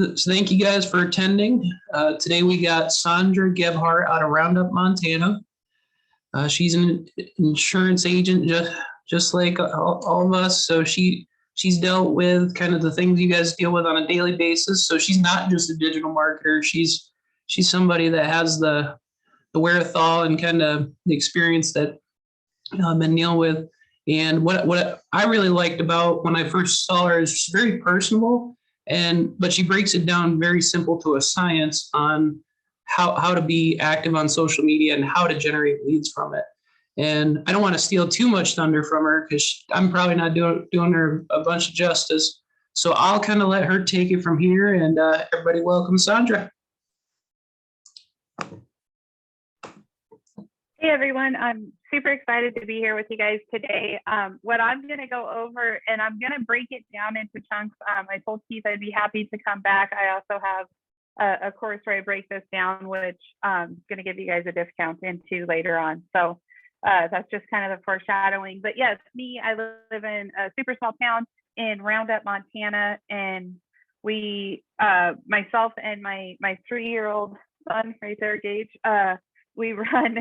So thank you guys for attending. Today we got Sandra Gebhardt out of Roundup, Montana. She's an insurance agent just like all of us. So she's dealt with kind of the things you guys deal with on a daily basis. So she's not just a digital marketer. She's somebody that has the wherewithal and kind of the experience that I've been dealing with. And what I really liked about when I first saw her is she's very personable, but she breaks it down very simple to a science on how to be active on social media and how to generate leads from it. And I don't want to steal too much thunder from her because I'm probably not doing her a bunch of justice. So I'll kind of let her take it from here. And everybody welcome Sandra. Hey everyone, I'm super excited to be here with you guys today. What I'm going to go over, and I'm going to break it down into chunks. I told Keith I'd be happy to come back. I also have a course where I break this down, which I'm going to give you guys a discount into later on. So that's just kind of the foreshadowing. But yes, I live in a super small town in Roundup, Montana, and we, myself and my 3-year-old son, right there, Gage, we run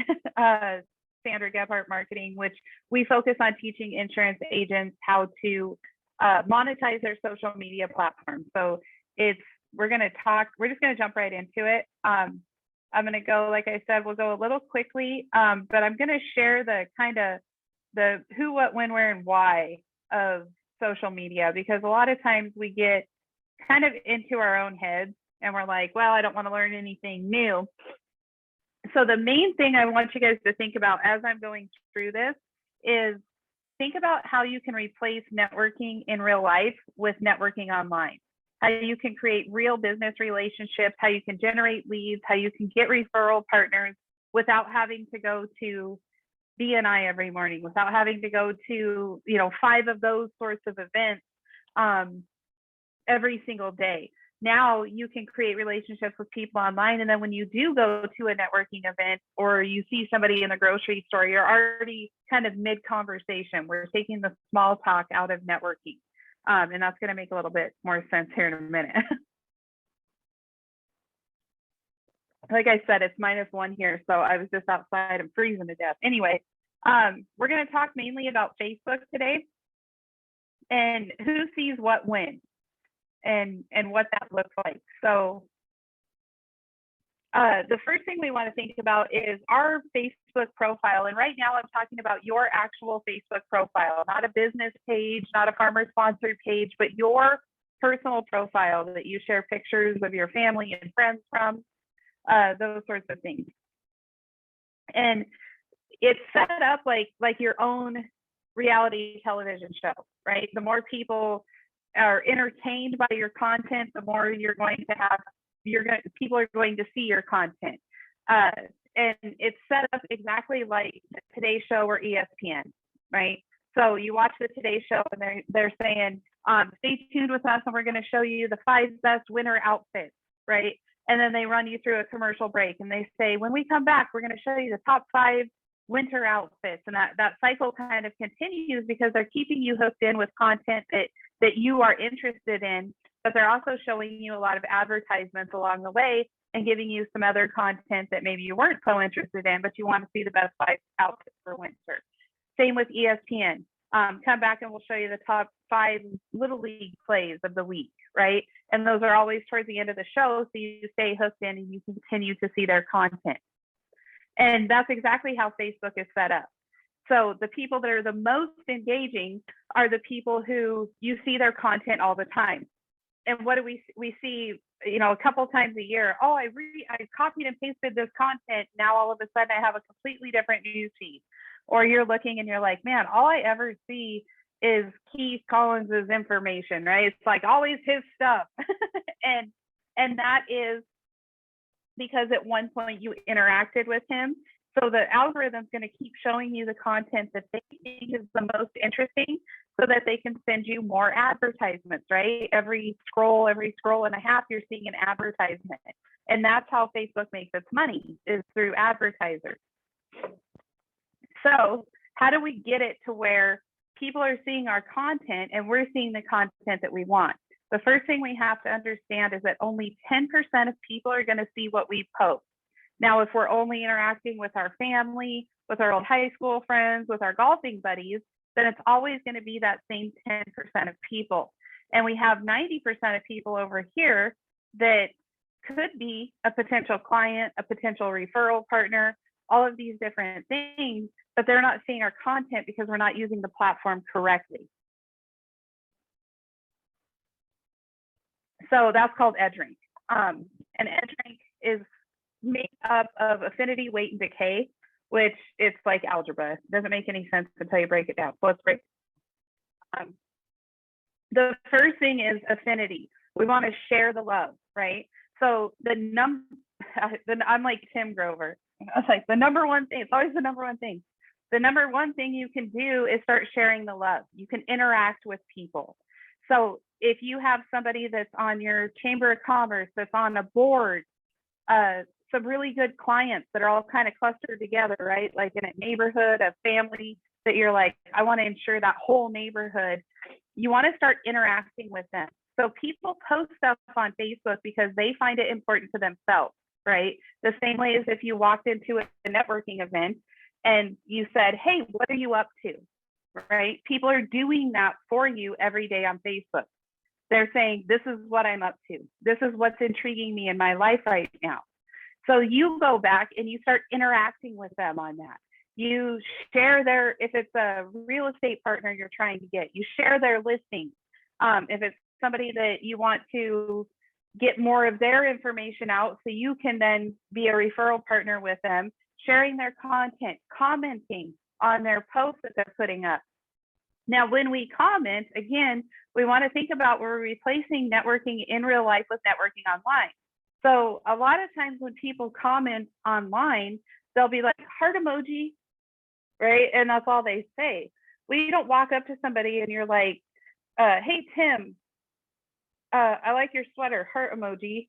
Sandra Gebhardt Marketing, which we focus on teaching insurance agents how to monetize their social media platform. So we're just going to jump right into it. I'm going to go, like I said, we'll go a little quickly, but I'm going to share the kind of the who, what, when, where, and why of social media, because a lot of times we get kind of into our own heads and we're like, well, I don't want to learn anything new. So the main thing I want you guys to think about as I'm going through this is think about how you can replace networking in real life with networking online, how you can create real business relationships, how you can generate leads, how you can get referral partners without having to go to BNI every morning, without having to go to 5 of those sorts of events every single day. Now you can create relationships with people online. And then when you do go to a networking event or you see somebody in the grocery store, you're already kind of mid-conversation. We're taking the small talk out of networking. And that's going to make a little bit more sense here in a minute. Like I said, it's -1 here. So I was just outside. I'm freezing to death. Anyway, we're going to talk mainly about Facebook today and who sees what when. And what that looks like. So the first thing we want to think about is our Facebook profile. And right now I'm talking about your actual Facebook profile, not a business page, not a farmer sponsored page, but your personal profile that you share pictures of your family and friends from, those sorts of things. And it's set up like your own reality television show, right? The more people are entertained by your content, the more you're going to have, people are going to see your content. And it's set up exactly like the Today Show or ESPN, right? So you watch the Today Show and they're saying, stay tuned with us and we're going to show you the 5 best winter outfits, right? And then they run you through a commercial break and they say, when we come back, we're going to show you the top 5 winter outfits. And that cycle kind of continues because they're keeping you hooked in with content that you are interested in, but they're also showing you a lot of advertisements along the way and giving you some other content that maybe you weren't so interested in, but you want to see the best 5 outfits for winter. Same with ESPN. Come back and we'll show you the top 5 Little League plays of the week, right? And those are always towards the end of the show, so you stay hooked in and you continue to see their content. And that's exactly how Facebook is set up. So the people that are the most engaging are the people who you see their content all the time. And what do we see, a couple times a year? Oh, I copied and pasted this content. Now all of a sudden I have a completely different news feed. Or you're looking and you're like, man, all I ever see is Keith Collins's information, right? It's like always his stuff. and that is because at one point you interacted with him. So the algorithm's going to keep showing you the content that they think is the most interesting so that they can send you more advertisements, right? Every scroll and a half, you're seeing an advertisement. And that's how Facebook makes its money, is through advertisers. So how do we get it to where people are seeing our content and we're seeing the content that we want? The first thing we have to understand is that only 10% of people are going to see what we post. Now, if we're only interacting with our family, with our old high school friends, with our golfing buddies, then it's always going to be that same 10% of people. And we have 90% of people over here that could be a potential client, a potential referral partner, all of these different things, but they're not seeing our content because we're not using the platform correctly. So that's called EdgeRank. And EdgeRank is made up of affinity, weight, and decay, which it's like algebra. It doesn't make any sense until you break it down. So let's break it down. The first thing is affinity. We want to share the love, right? So I'm like Tim Grover. I was like, the number one thing, it's always the number one thing. The number one thing you can do is start sharing the love. You can interact with people. So if you have somebody that's on your Chamber of Commerce, that's on a board, some really good clients that are all kind of clustered together, right? Like in a neighborhood, a family that you're like, I want to ensure that whole neighborhood. You want to start interacting with them. So people post stuff on Facebook because they find it important to themselves, right? The same way as if you walked into a networking event and you said, hey, what are you up to, right? People are doing that for you every day on Facebook. They're saying, this is what I'm up to. This is what's intriguing me in my life right now. So you go back and you start interacting with them on that. You share their, if it's a real estate partner you're trying to get, you share their listings. If it's somebody that you want to get more of their information out so you can then be a referral partner with them, sharing their content, commenting on their posts that they're putting up. Now, when we comment, again, we want to think about we're replacing networking in real life with networking online. So a lot of times when people comment online, they'll be like, heart emoji, right? And that's all they say. We don't walk up to somebody and you're like, hey, Tim, I like your sweater, heart emoji,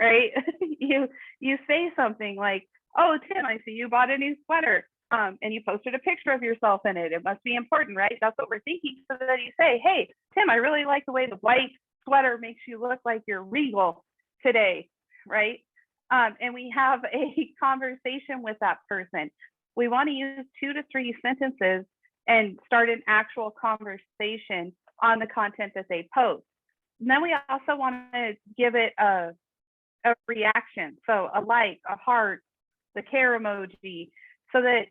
right? you say something like, oh, Tim, I see you bought a new sweater. And you posted a picture of yourself in it. It must be important, right? That's what we're thinking. So then you say, hey, Tim, I really like the way the white sweater makes you look like you're regal today, right? And we have a conversation with that person. We want to use 2 to 3 sentences and start an actual conversation on the content that they post. And then we also want to give it a reaction. So a like, a heart, the care emoji, so that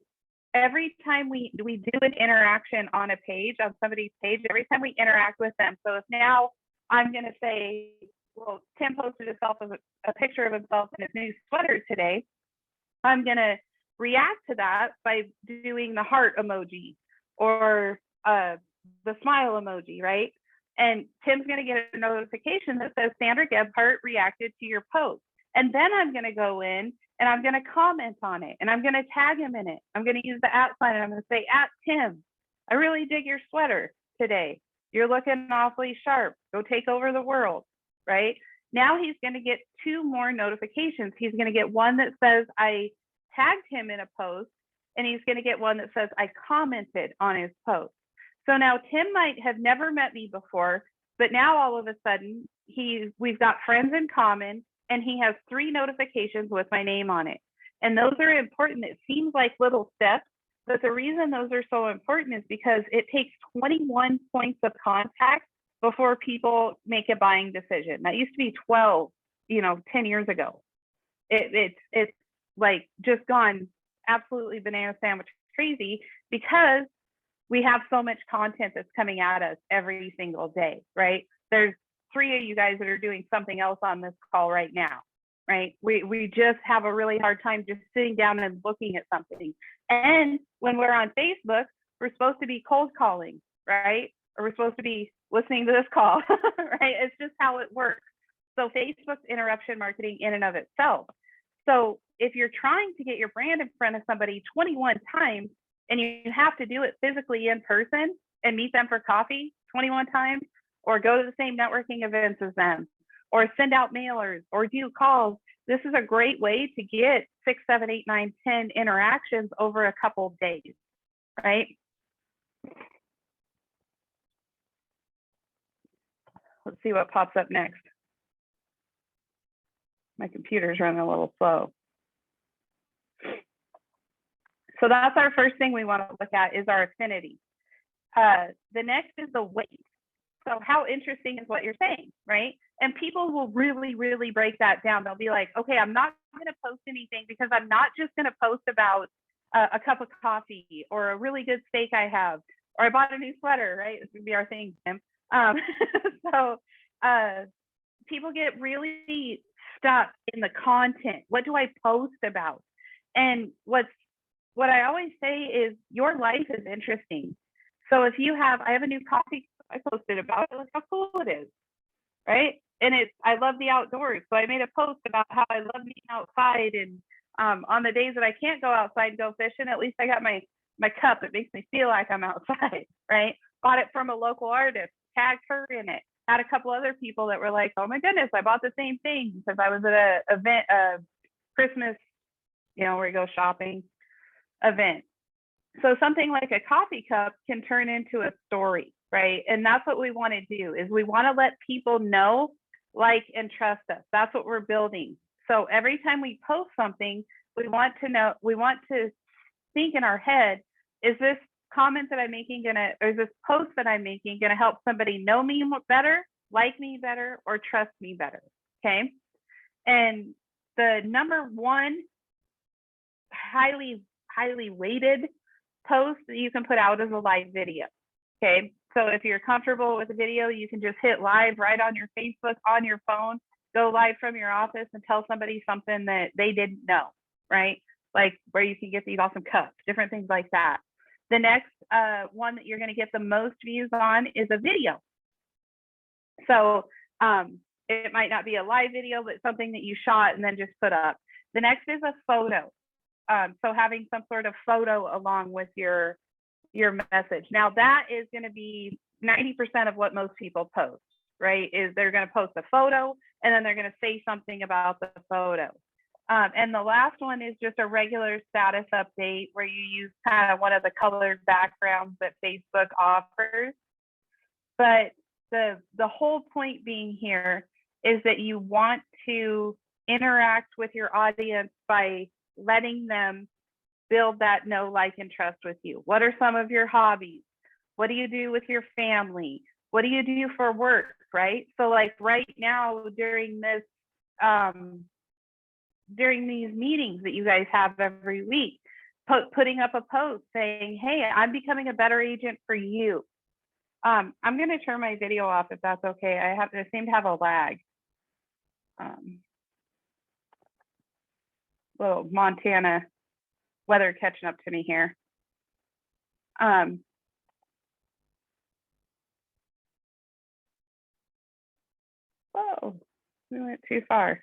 every time we do an interaction on a page, on somebody's page, every time we interact with them. So if now I'm going to say, well, Tim posted a picture of himself in his new sweater today, I'm going to react to that by doing the heart emoji or the smile emoji, right? And Tim's going to get a notification that says Sandra Gebhardt reacted to your post. And then I'm going to go in and I'm going to comment on it and I'm going to tag him in it. I'm going to use the @ sign and I'm going to say, @Tim, I really dig your sweater today. You're looking awfully sharp. Go take over the world, right? Now he's going to get 2 more notifications. He's going to get one that says I tagged him in a post, and he's going to get one that says I commented on his post. So now Tim might have never met me before, but now all of a sudden we've got friends in common, and he has 3 notifications with my name on it. And those are important. It seems like little steps, but the reason those are so important is because it takes 21 points of contact before people make a buying decision. That used to be 12, 10 years ago. It's like just gone absolutely banana sandwich crazy because we have so much content that's coming at us every single day, right? There's 3 of you guys that are doing something else on this call right now, right? We just have a really hard time just sitting down and looking at something. And when we're on Facebook, we're supposed to be cold calling, right? Or we're supposed to be listening to this call, right? It's just how it works. So Facebook's interruption marketing in and of itself. So if you're trying to get your brand in front of somebody 21 times and you have to do it physically in person and meet them for coffee 21 times, or go to the same networking events as them, or send out mailers, or do calls, this is a great way to get 6, 7, 8, 9, 10 interactions over a couple of days, right? Let's see what pops up next. My computer's running a little slow. So that's our first thing we want to look at is our affinity. The next is the weight. So how interesting is what you're saying, right? And people will really, really break that down. They'll be like, okay, I'm not going to post anything because I'm not just going to post about a cup of coffee or a really good steak I have, or I bought a new sweater, right? This would be our thing, Tim. So people get really stuck in the content. What do I post about? And what I always say is your life is interesting. So if you have, I have a new coffee I posted about it, look how cool it is, right? And I love the outdoors. So I made a post about how I love being outside, and on the days that I can't go outside and go fishing, at least I got my cup. It makes me feel like I'm outside, right? Bought it from a local artist, tagged her in it. Had a couple other people that were like, oh my goodness, I bought the same thing because I was at an event, Christmas, where you go shopping event. So something like a coffee cup can turn into a story, right? And that's what we want to do, is we want to let people know, like, and trust us. That's what we're building. So every time we post something, we want to think in our head, is this comment that I'm making or is this post that I'm making gonna help somebody know me better, like me better, or trust me better, okay? And the number one highly weighted post that you can put out is a live video, okay? So if you're comfortable with a video, you can just hit live right on your Facebook, on your phone, go live from your office and tell somebody something that they didn't know, right? Like where you can get these awesome cups, different things like that. The next one that you're going to get the most views on is a video. So it might not be a live video, but something that you shot and then just put up. The next is a photo. So having some sort of photo along with your message. Now that is going to be 90% of what most people post, right? Is they're going to post a photo and then they're going to say something about the photo. And the last one is just a regular status update where you use kind of one of the colored backgrounds that Facebook offers. But the whole point being here is that you want to interact with your audience by letting them build that know, like, and trust with you. What are some of your hobbies? What do you do with your family? What do you do for work, right? So like right now during this, during these meetings that you guys have every week, putting up a post saying, hey, I'm becoming a better agent for you. I'm going to turn my video off if that's okay. I seem to have a lag. Little Montana weather catching up to me here. Whoa, we went too far.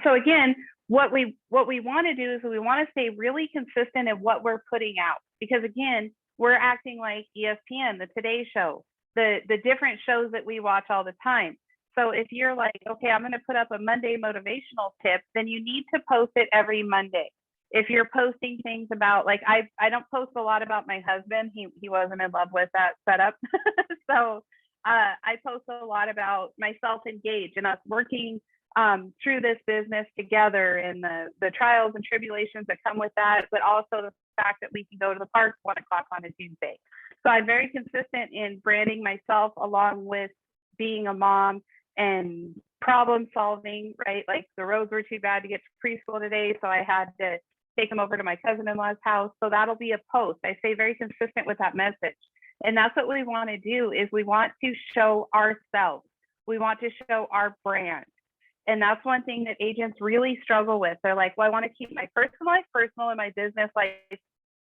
So again, what we want to do is we want to stay really consistent in what we're putting out, because again, we're acting like ESPN, the Today Show, the different shows that we watch all the time. So if you're like, okay, I'm going to put up a Monday motivational tip, then you need to post it every Monday. If you're posting things about, like, I don't post a lot about my husband. He wasn't in love with that setup. So I post a lot about myself engaged and us working through this business together, and the trials and tribulations that come with that, but also the fact that we can go to the park 1 o'clock on a Tuesday. So I'm very consistent in branding myself along with being a mom and problem solving, right? Like the roads were too bad to get to preschool today, so I had to take them over to my cousin-in-law's house. So that'll be a post. I stay very consistent with that message. And that's what we want to do, is we want to show ourselves. We want to show our brand. And that's one thing that agents really struggle with. They're like, well, I want to keep my personal life personal and my business life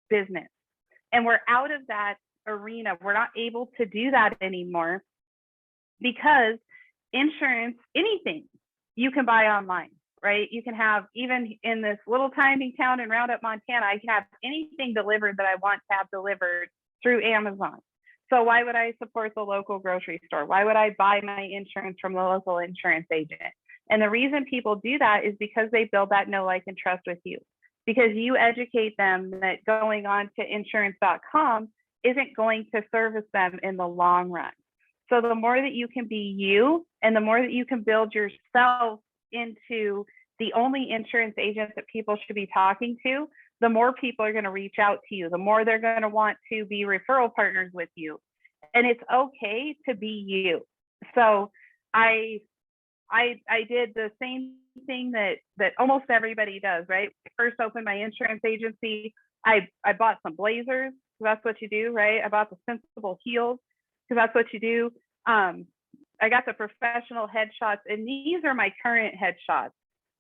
business. And we're out of that arena. We're not able to do that anymore, because insurance, anything you can buy online, right? You can have, even in this little tiny town in Roundup, Montana, I can have anything delivered that I want to have delivered through Amazon. So why would I support the local grocery store? Why would I buy my insurance from the local insurance agent? And the reason people do that is because they build that know, like, and trust with you. Because you educate them that going on to insurance.com isn't going to service them in the long run. So the more that you can be you, and the more that you can build yourself into the only insurance agent that people should be talking to, the more people are going to reach out to you, the more they're going to want to be referral partners with you. And it's okay to be you. So I did the same thing that almost everybody does, right? I first opened my insurance agency. I bought some blazers, because that's what you do, right? I bought the Sensible heels, because that's what you do. I got the professional headshots, and these are my current headshots.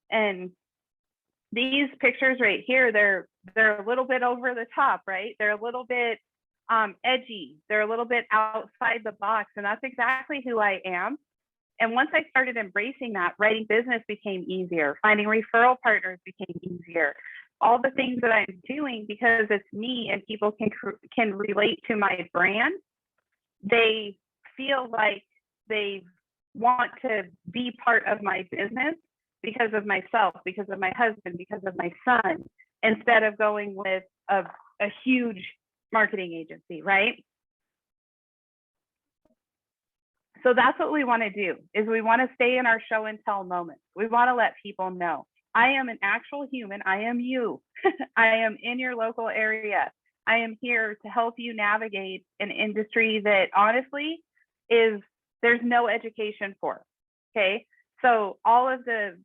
And these pictures right here, they're a little bit over the top, right? They're a little bit edgy. They're a little bit outside the box, and that's exactly who I am. And once I started embracing that, writing business became easier. Finding referral partners became easier. All the things that I'm doing, because it's me and people can relate to my brand, they feel like they want to be part of my business because of myself, because of my husband, because of my son, instead of going with a huge marketing agency, right? So that's what we want to do, is we want to stay in our show and tell moments. We want to let people know, I am an actual human. I am you. I am in your local area. I am here to help you navigate an industry that honestly there's no education for. Okay. So all of the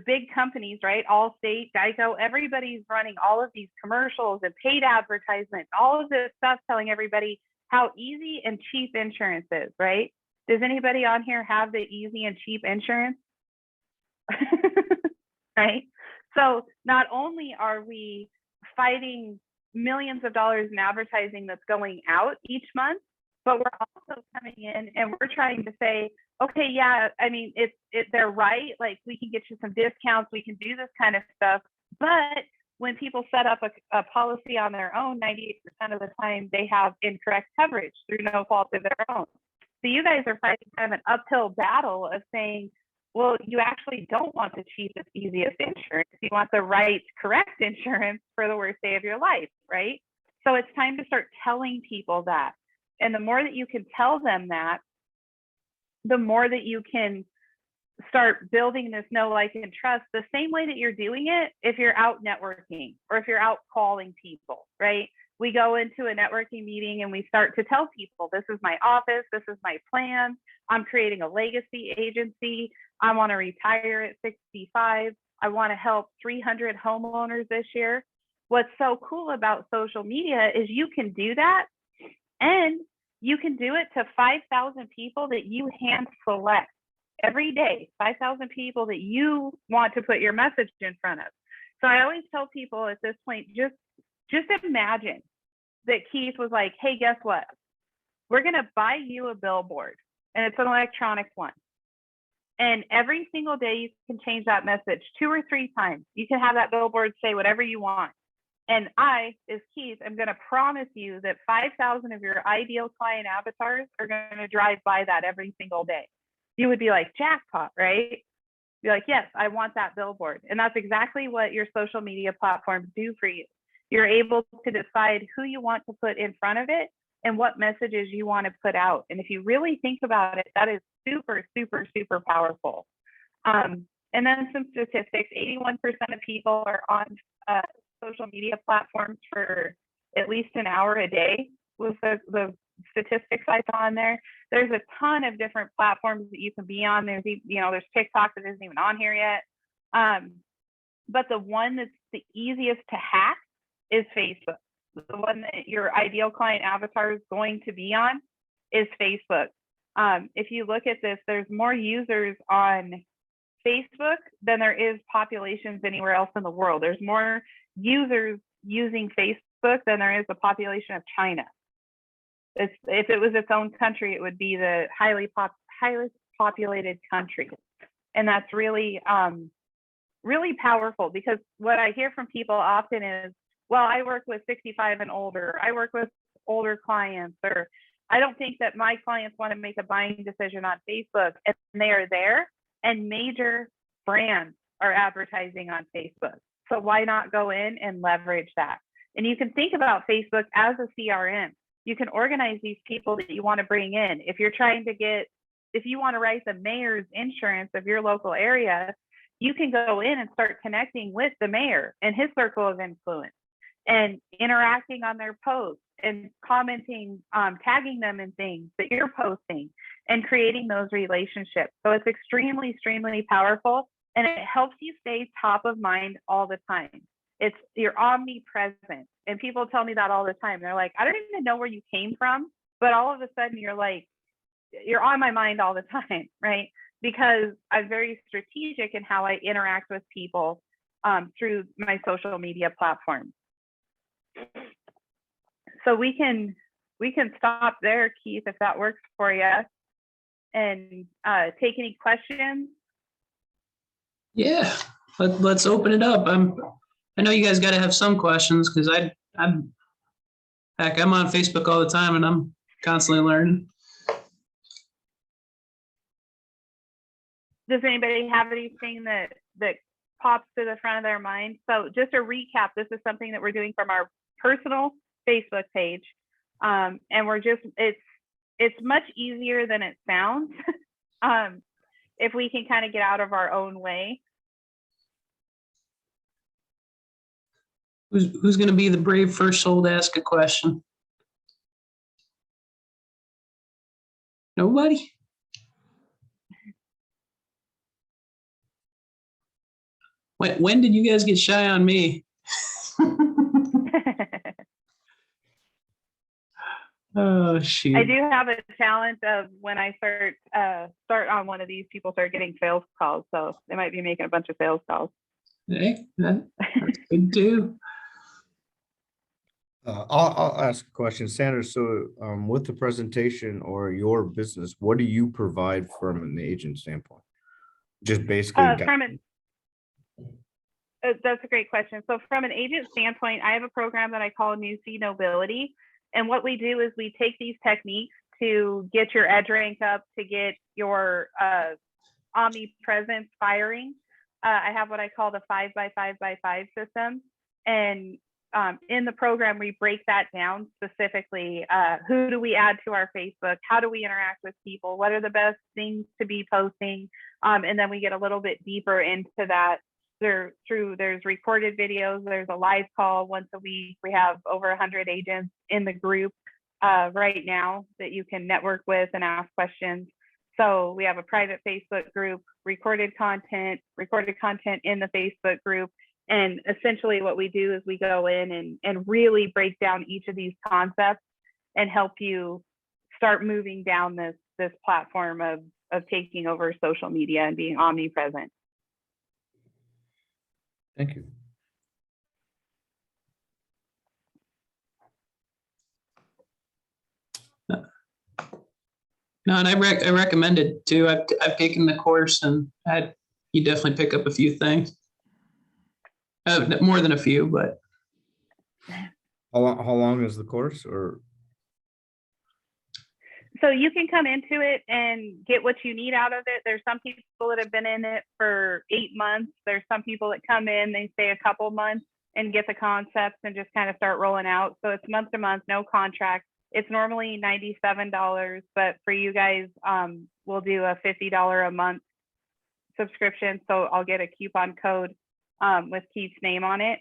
big companies, right? Allstate, Geico, everybody's running all of these commercials and paid advertisements, all of this stuff telling everybody how easy and cheap insurance is, right? Does anybody on here have the easy and cheap insurance? Right? So not only are we fighting millions of dollars in advertising that's going out each month, but we're also coming in and we're trying to say, okay, yeah, I mean, they're right. Like, we can get you some discounts, we can do this kind of stuff. But when people set up a policy on their own, 98% of the time they have incorrect coverage through no fault of their own. So you guys are fighting kind of an uphill battle of saying, well, you actually don't want the cheapest, easiest insurance. You want the right, correct insurance for the worst day of your life, right? So it's time to start telling people that. And the more that you can tell them that, the more that you can start building this know, like, and trust the same way that you're doing it if you're out networking or if you're out calling people, right? We go into a networking meeting and we start to tell people, this is my office, this is my plan. I'm creating a legacy agency. I want to retire at 65. I want to help 300 homeowners this year. What's so cool about social media is you can do that, and you can do it to 5,000 people that you hand select every day, 5,000 people that you want to put your message in front of. So I always tell people at this point, just imagine that Keith was like, hey, guess what? We're going to buy you a billboard, and it's an electronic one. And every single day you can change that message 2 or 3 times. You can have that billboard say whatever you want. And I, as Keith, am going to promise you that 5,000 of your ideal client avatars are going to drive by that every single day. You would be like, jackpot, right? Be like, yes, I want that billboard. And that's exactly what your social media platforms do for you. You're able to decide who you want to put in front of it and what messages you want to put out. And if you really think about it, that is super, super, super powerful. And then some statistics, 81% of people are on social media platforms for at least an hour a day was the statistics I saw on there. There's a ton of different platforms that you can be on. There's TikTok that isn't even on here yet. But the one that's the easiest to hack is Facebook. The one that your ideal client avatar is going to be on is Facebook. If you look at this, there's more users on Facebook than there is populations anywhere else in the world. There's more users using Facebook than there is the population of China. If it was its own country, it would be the highly populated country. And that's really, really powerful, because what I hear from people often is, well, I work with 65 and older. I work with older clients, or I don't think that my clients want to make a buying decision on Facebook. And they are there, and major brands are advertising on Facebook. So why not go in and leverage that? And you can think about Facebook as a CRM. you can organize these people that you want to bring in. If you want to write the mayor's insurance of your local area, you can go in and start connecting with the mayor and his circle of influence and interacting on their posts and commenting, tagging them in things that you're posting and creating those relationships. So it's extremely, extremely powerful, and it helps you stay top of mind all the time. You're omnipresent, and people tell me that all the time. They're like, I don't even know where you came from, but all of a sudden you're on my mind all the time, right? Because I'm very strategic in how I interact with people through my social media platforms. So we can stop there, Keith, if that works for you, and take any questions. Yeah, let's open it up. I know you guys got to have some questions, because I'm on Facebook all the time and I'm constantly learning. Does anybody have anything that pops to the front of their mind? So just a recap, this is something that we're doing from our personal Facebook page. And it's much easier than it sounds if we can kind of get out of our own way. Who's going to be the brave first soul to ask a question? Nobody? When did you guys get shy on me? Oh, shoot. I do have a challenge of when I start on one of these, people start getting sales calls. So they might be making a bunch of sales calls. Hey, that's good too. I'll ask a question, Sandra. So with the presentation or your business, what do you provide from an agent standpoint? Just basically. That's a great question. So from an agent standpoint, I have a program that I call Newsfeed Nobility. And what we do is we take these techniques to get your edge rank up, to get your omnipresence firing. I have what I call the 5x5x5 system. And in the program, we break that down specifically. Who do we add to our Facebook? How do we interact with people? What are the best things to be posting? And then we get a little bit deeper into that. There's recorded videos. There's a live call once a week. We have over 100 agents in the group right now that you can network with and ask questions. So we have a private Facebook group, recorded content in the Facebook group. And essentially what we do is we go in and really break down each of these concepts and help you start moving down this platform of taking over social media and being omnipresent. Thank you. No, and I recommend it too. I've taken the course, and you definitely pick up a few things. More than a few, but. How long is the course? Or so you can come into it and get what you need out of it. There's some people that have been in it for 8 months. There's some people that come in, they stay a couple months and get the concepts and just kind of start rolling out. So it's month to month, no contract. It's normally $97, but for you guys, we'll do a $50 a month subscription. So I'll get a coupon code with Keith's name on it.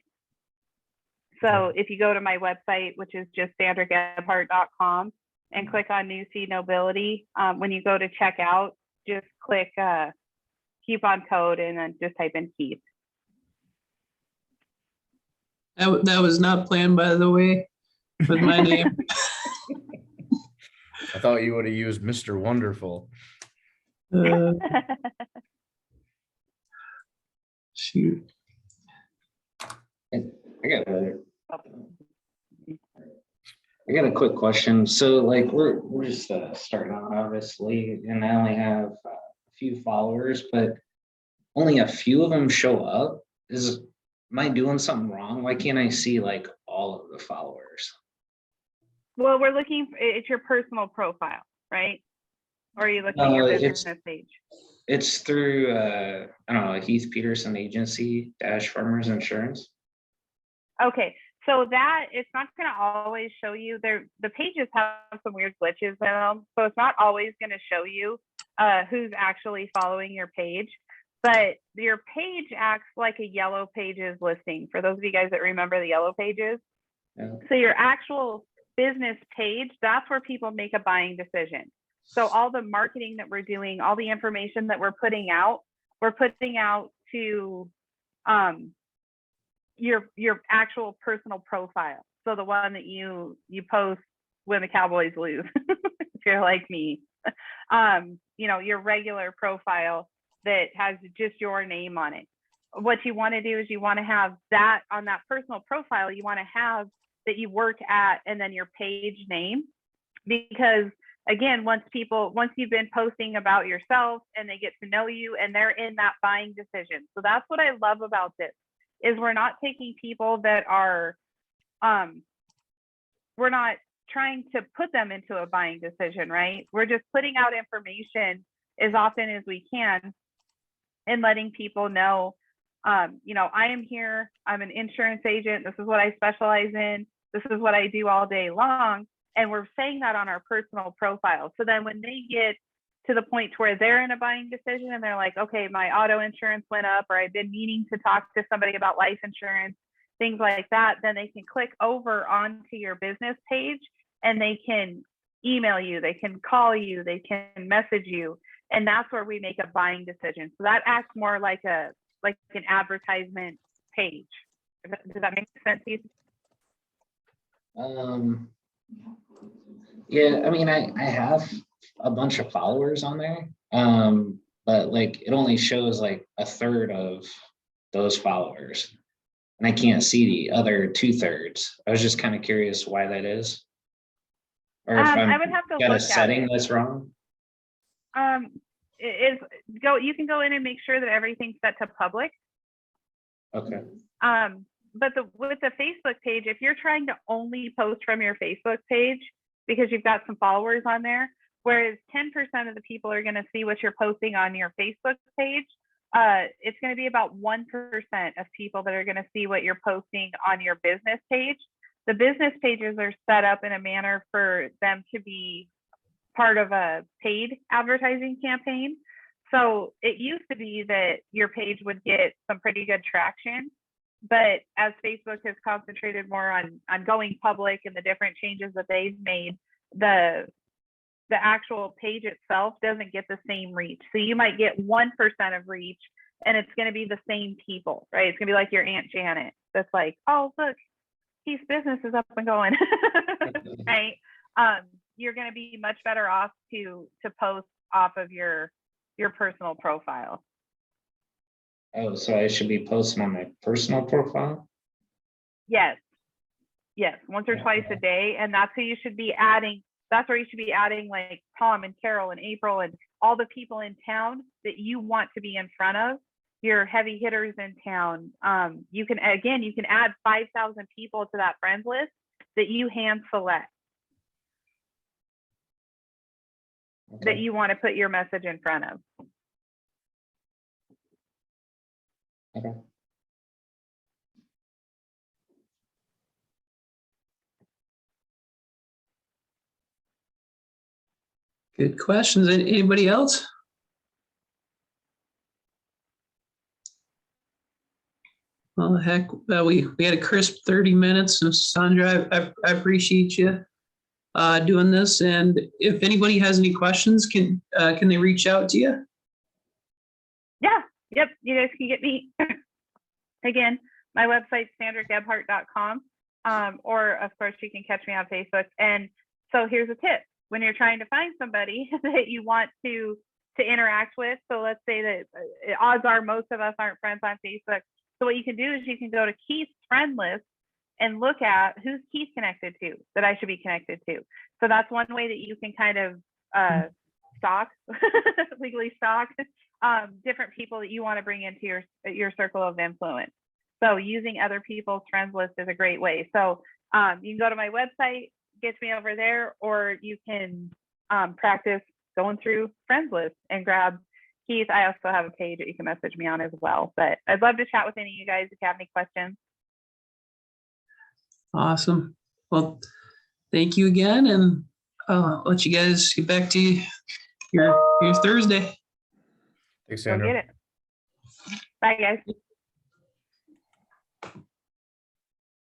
So if you go to my website, which is just sandragebhardt.com, and click on Newsfeed Nobility, when you go to checkout, just click coupon code and then just type in Keith. That was not planned, by the way, with my name. I thought you would have used Mr. Wonderful. Shoot. I got a quick question. So like we're just starting out obviously, and I only have a few followers, but only a few of them show up. Am I doing something wrong? Why can't I see like all of the followers? Well, we're looking, it's your personal profile, right? Or are you looking at your business page? It's through, I don't know, Heath Peterson Agency - Farmers Insurance. Okay, So that it's not going to always show you there. The pages have some weird glitches in them. So it's not always going to show you who's actually following your page, but your page acts like a yellow pages listing. For those of you guys that remember the yellow pages. Yeah. So your actual business page, that's where people make a buying decision. So all the marketing that we're doing, all the information that we're putting out to your actual personal profile. So the one that you post when the Cowboys lose, if you're like me, your regular profile that has just your name on it. What you want to do is you want to have that on that personal profile. You want to have that you work at and then your page name, because again, once you've been posting about yourself and they get to know you and they're in that buying decision. So that's what I love about this is we're not taking people that are, we're not trying to put them into a buying decision, right? We're just putting out information as often as we can and letting people know, I am here, I'm an insurance agent, this is what I specialize in, this is what I do all day long. And we're saying that on our personal profile. So then when they get to the point where they're in a buying decision and they're like, okay, my auto insurance went up, or I've been meaning to talk to somebody about life insurance, things like that, then they can click over onto your business page and they can email you, they can call you, they can message you. And that's where we make a buying decision. So that acts more like an advertisement page. Does that make sense to you? Yeah, I mean, I have a bunch of followers on there, but like it only shows like a third of those followers, and I can't see the other 2/3. I was just kind of curious why that is, or if I would have to got a look setting at it. that's wrong. You can go in and make sure that everything's set to public. Okay. But with the Facebook page, if you're trying to only post from your Facebook page because you've got some followers on there, whereas 10% of the people are going to see what you're posting on your Facebook page, it's going to be about 1% of people that are going to see what you're posting on your business page. The business pages are set up in a manner for them to be part of a paid advertising campaign. So it used to be that your page would get some pretty good traction. But as Facebook has concentrated more on going public and the different changes that they've made, the actual page itself doesn't get the same reach. So you might get 1% of reach and it's going to be the same people, right? It's going to be like your Aunt Janet that's like, oh, look, Keith's business is up and going, right? You're going to be much better off to post off of your personal profile. Oh, so I should be posting on my personal profile? Yes, once or twice a day, and that's who you should be adding. That's where you should be adding like Tom and Carol and April and all the people in town that you want to be in front of, your heavy hitters in town. You can add 5,000 people to that friends list that you hand select. Okay. That you want to put your message in front of. Okay. Good questions. Anybody else? Well, heck, we had a crisp 30 minutes, and Sandra, I appreciate you doing this. And if anybody has any questions, can they reach out to you? Yeah, yep. You guys can get me again. My website's sandragebhardt.com, or of course you can catch me on Facebook. And so here's a tip: when you're trying to find somebody that you want to interact with. So let's say that odds are most of us aren't friends on Facebook. So what you can do is you can go to Keith's friend list and look at who's Keith connected to that I should be connected to. So that's one way that you can kind of legally stalk different people that you want to bring into your circle of influence. So using other people's friends list is a great way. So you can go to my website, get me over there, or you can practice going through friends list and grab Keith. I also have a page that you can message me on as well. But I'd love to chat with any of you guys if you have any questions. Awesome. Well, thank you again, and I'll let you guys get back to your Thursday. Thanks, Go Sandra. get it. Bye, guys.